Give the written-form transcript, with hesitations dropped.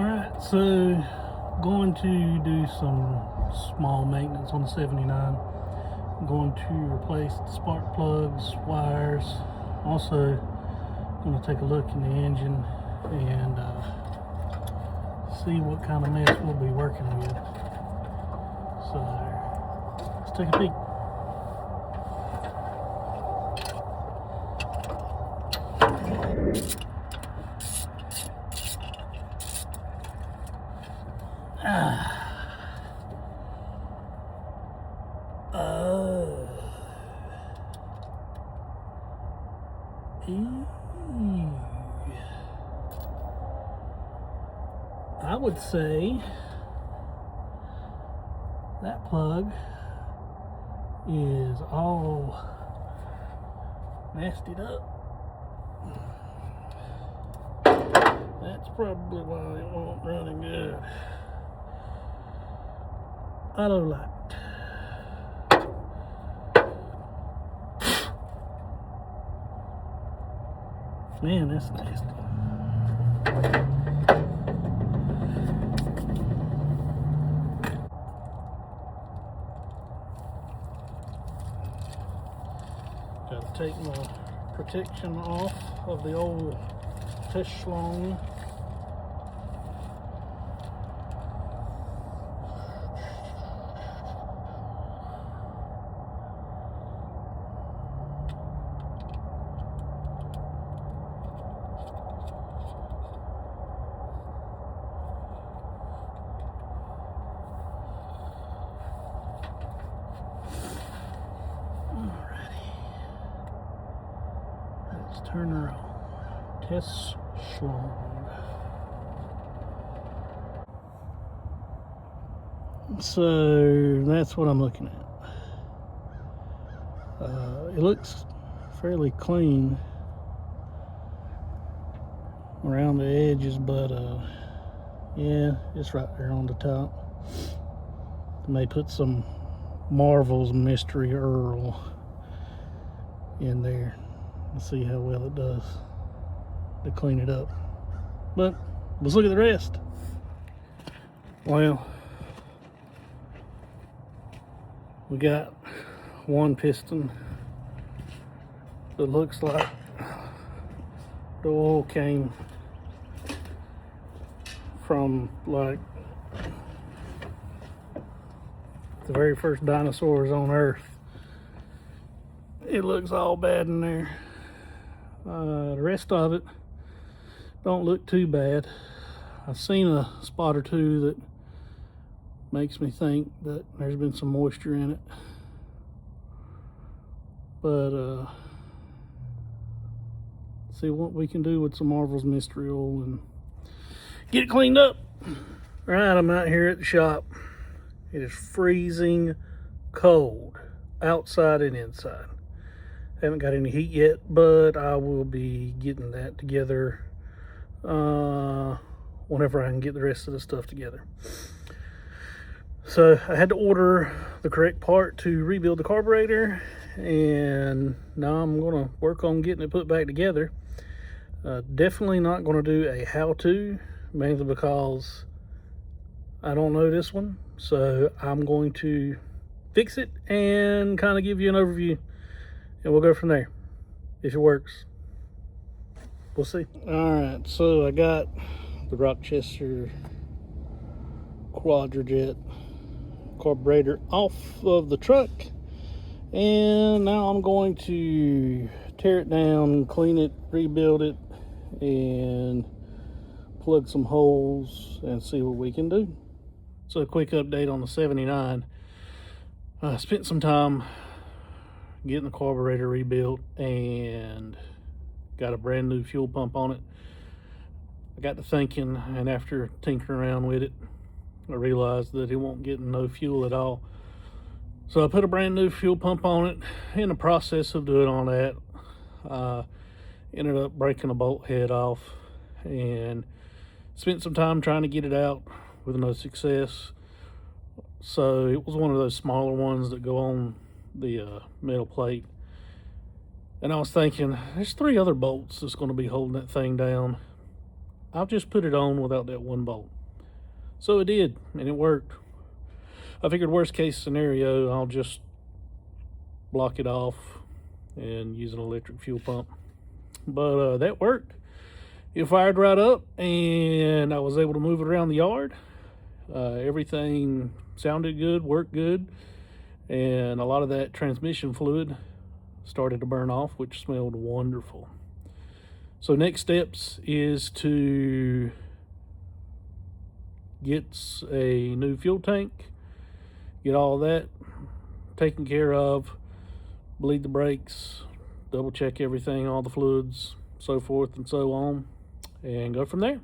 Alright, so going to do some small maintenance on the 79. I'm going to replace the spark plugs, wires. Also going to take a look in the engine and see what kind of mess we'll be working with. So let's take a peek. I would say that plug is all nastied up. That's probably why it won't running good. Auto light. Man, that's nasty. Got to take my protection off of the old test schlong. Turn her on. Test schlong. So that's what I'm looking at. It looks fairly clean around the edges, but yeah, it's right there on the top. I may put some Marvel's Mystery Earl in there. Let's see how well it does to clean it up. But let's look at the rest. Well, we got one piston that looks like the oil came from like the very first dinosaurs on Earth. It looks all bad in there. The rest of it don't look too bad. I've seen a spot or two that makes me think that there's been some moisture in it, but see what we can do with some Marvel's Mystery Oil and get it cleaned up. Right, I'm out here at the shop. It is freezing cold outside and inside. Haven't got any heat yet, but I will be getting that together whenever I can get the rest of the stuff together. So I had to order the correct part to rebuild the carburetor, and now I'm going to work on getting it put back together. Definitely not going to do a how-to, mainly because I don't know this one. So I'm going to fix it and kind of give you an overview, and we'll go from there. If it works, we'll see. All right, so I got the Rochester Quadrajet carburetor off of the truck, and now I'm going to tear it down, clean it, rebuild it, and plug some holes and see what we can do. So a quick update on the 79. I spent some time getting the carburetor rebuilt and got a brand new fuel pump on it. I got to thinking, and after tinkering around with it, I realized that it won't get no fuel at all. So I put a brand new fuel pump on it. In the process of doing all that, ended up breaking a bolt head off and spent some time trying to get it out with no success. So it was one of those smaller ones that go on the metal plate, and I was thinking there's 3 other bolts that's going to be holding that thing down. I'll just put it on without that one bolt. So it did, and it worked. I figured worst case scenario, I'll just block it off and use an electric fuel pump. But that worked. It fired right up, and I was able to move it around the yard. Everything sounded good, worked good, and a lot of that transmission fluid started to burn off, which smelled wonderful. So next steps is to get a new fuel tank, get all that taken care of, bleed the brakes, double check everything, all the fluids, so forth and so on, and go from there.